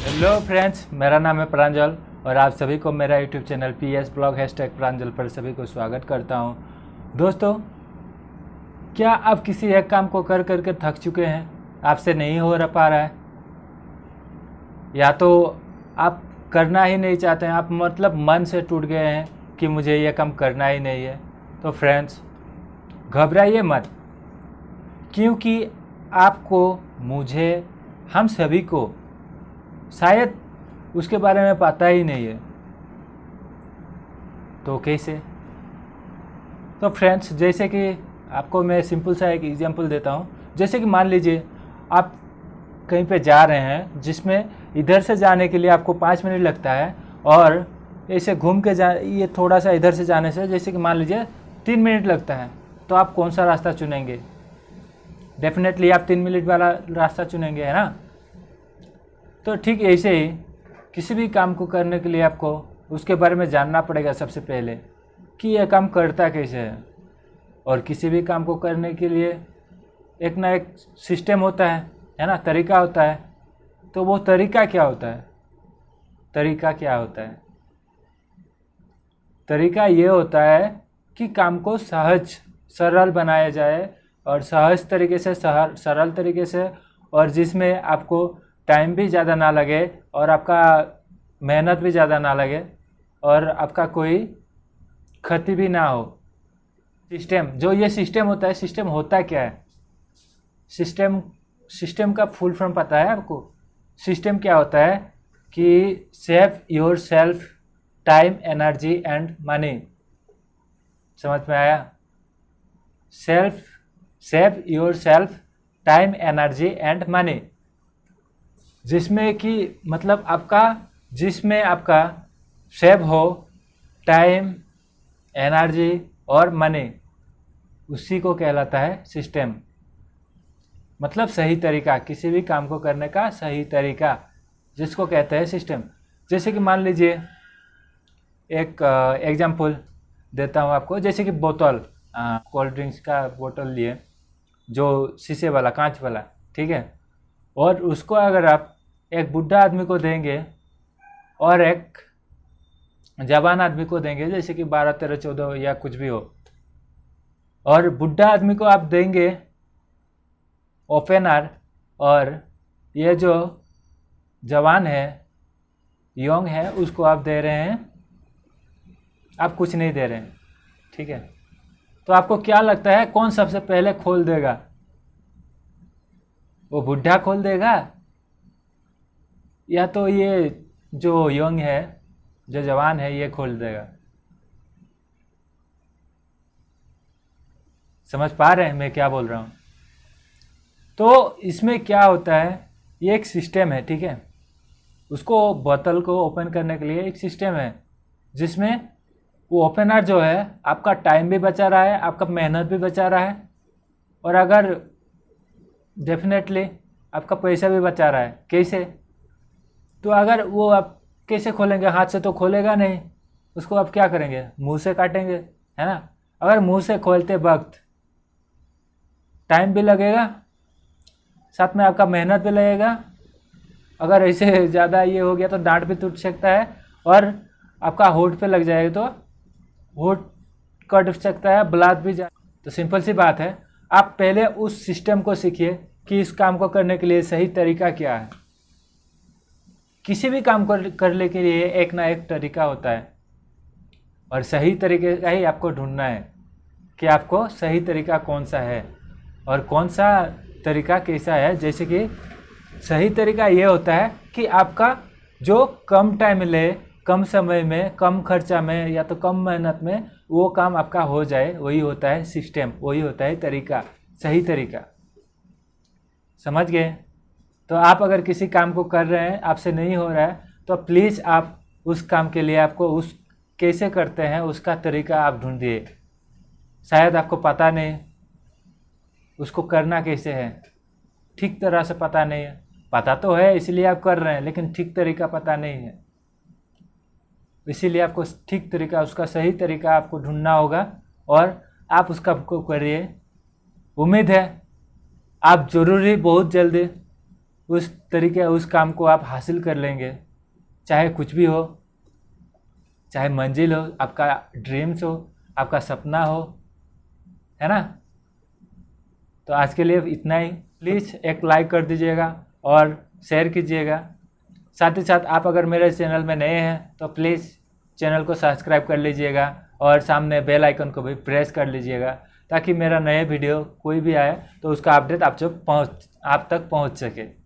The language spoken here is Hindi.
हेलो फ्रेंड्स, मेरा नाम है प्रांजल और आप सभी को मेरा यूट्यूब चैनल PS ब्लॉग #प्रांजल पर सभी को स्वागत करता हूं। दोस्तों, क्या आप किसी एक काम को कर करके थक चुके हैं, आपसे नहीं हो पा रहा है, या तो आप करना ही नहीं चाहते हैं, आप मतलब मन से टूट गए हैं कि मुझे ये काम करना ही नहीं है? तो फ्रेंड्स, घबराइए मत, क्योंकि आपको, मुझे, हम सभी को शायद उसके बारे में पता ही नहीं है। तो कैसे? तो फ्रेंड्स, जैसे कि आपको मैं सिंपल सा एक एग्जांपल देता हूँ। जैसे कि मान लीजिए आप कहीं पे जा रहे हैं, जिसमें इधर से जाने के लिए आपको 5 मिनट लगता है, और ऐसे घूम के ये थोड़ा सा इधर से जाने से जैसे कि मान लीजिए 3 मिनट लगता है। तो आप कौन सा रास्ता चुनेंगे? डेफिनेटली आप 3 मिनट वाला रास्ता चुनेंगे, है ना? तो ठीक ऐसे ही किसी भी काम को करने के लिए आपको उसके बारे में जानना पड़ेगा सबसे पहले, कि यह काम करता कैसे है। और किसी भी काम को करने के लिए एक ना एक सिस्टम होता है ना, तरीका होता है। तो वो तरीका क्या होता है? तरीका क्या होता है? तरीका ये होता है कि काम को सहज सरल बनाया जाए, और सहज तरीके से, सरल तरीके से, और जिसमें आपको टाइम भी ज़्यादा ना लगे और आपका मेहनत भी ज़्यादा ना लगे और आपका कोई क्षति भी ना हो। सिस्टम, जो ये सिस्टम होता है, सिस्टम होता क्या है? सिस्टम का फुल फॉर्म पता है आपको? सिस्टम क्या होता है कि save your self time, energy and money. समझ में आया? Save your self time, energy and money, जिसमें कि मतलब जिसमें आपका सेव हो टाइम, एनर्जी और मनी, उसी को कहलाता है सिस्टम। मतलब सही तरीका, किसी भी काम को करने का सही तरीका, जिसको कहते हैं सिस्टम। जैसे कि मान लीजिए एक एग्जांपल देता हूँ आपको। जैसे कि बोतल, कोल्ड ड्रिंक्स का बोतल लिए, जो शीशे वाला, कांच वाला, ठीक है। और उसको अगर आप एक बुढ़ा आदमी को देंगे और एक जवान आदमी को देंगे, जैसे कि 12, 13, 14 या कुछ भी हो, और बुढ़ा आदमी को आप देंगे ओपनर, और ये जो जवान है, यंग है, उसको आप दे रहे हैं, आप कुछ नहीं दे रहे हैं, ठीक है। तो आपको क्या लगता है कौन सबसे पहले खोल देगा? वो बुढ़ा खोल देगा, या तो ये जो यंग है, जो जवान है, ये खोल देगा? समझ पा रहे हैं मैं क्या बोल रहा हूँ? तो इसमें क्या होता है, ये एक सिस्टम है, ठीक है। उसको, बोतल को ओपन करने के लिए एक सिस्टम है, जिसमें वो ओपनर जो है आपका टाइम भी बचा रहा है, आपका मेहनत भी बचा रहा है, और अगर डेफिनेटली आपका पैसा भी बचा रहा है। कैसे? तो अगर वो आप कैसे खोलेंगे? हाथ से तो खोलेगा नहीं, उसको आप क्या करेंगे? मुंह से काटेंगे, है ना। अगर मुंह से खोलते वक्त टाइम भी लगेगा, साथ में आपका मेहनत भी लगेगा। अगर ऐसे ज़्यादा ये हो गया तो दांत भी टूट सकता है, और आपका होठ पे लग जाएगा तो होठ कट सकता है, ब्लड भी जा। तो सिंपल सी बात है, आप पहले उस सिस्टम को सीखिए कि इस काम को करने के लिए सही तरीका क्या है। किसी भी काम को करने के लिए एक ना एक तरीका होता है, और सही तरीके का ही आपको ढूंढना है कि आपको सही तरीका कौन सा है और कौन सा तरीका कैसा है। जैसे कि सही तरीका ये होता है कि आपका जो कम टाइम ले, कम समय में, कम खर्चा में, या तो कम मेहनत में वो काम आपका हो जाए, वही होता है सिस्टम, वही होता है तरीका, सही तरीका। समझ गए? तो आप अगर किसी काम को कर रहे हैं, आपसे नहीं हो रहा है, तो प्लीज़ आप उस काम के लिए आपको उस कैसे करते हैं उसका तरीका आप ढूंढिए। शायद आपको पता नहीं उसको करना कैसे है, ठीक तरह से पता नहीं है। पता तो है इसलिए आप कर रहे हैं, लेकिन ठीक तरीका पता नहीं है, इसीलिए आपको ठीक तरीका, उसका सही तरीका आपको ढूंढना होगा, और आप उसका को करिए। उम्मीद है आप ज़रूर ही बहुत जल्दी उस तरीके उस काम को आप हासिल कर लेंगे, चाहे कुछ भी हो, चाहे मंजिल हो, आपका ड्रीम्स हो, आपका सपना हो, है ना। तो आज के लिए इतना ही। प्लीज़ एक लाइक कर दीजिएगा और शेयर कीजिएगा। साथ ही साथ आप अगर मेरे चैनल में नए हैं तो प्लीज़ चैनल को सब्सक्राइब कर लीजिएगा और सामने बेल आइकन को भी प्रेस कर लीजिएगा, ताकि मेरा नए वीडियो कोई भी आए तो उसका अपडेट आप तक पहुंच सके।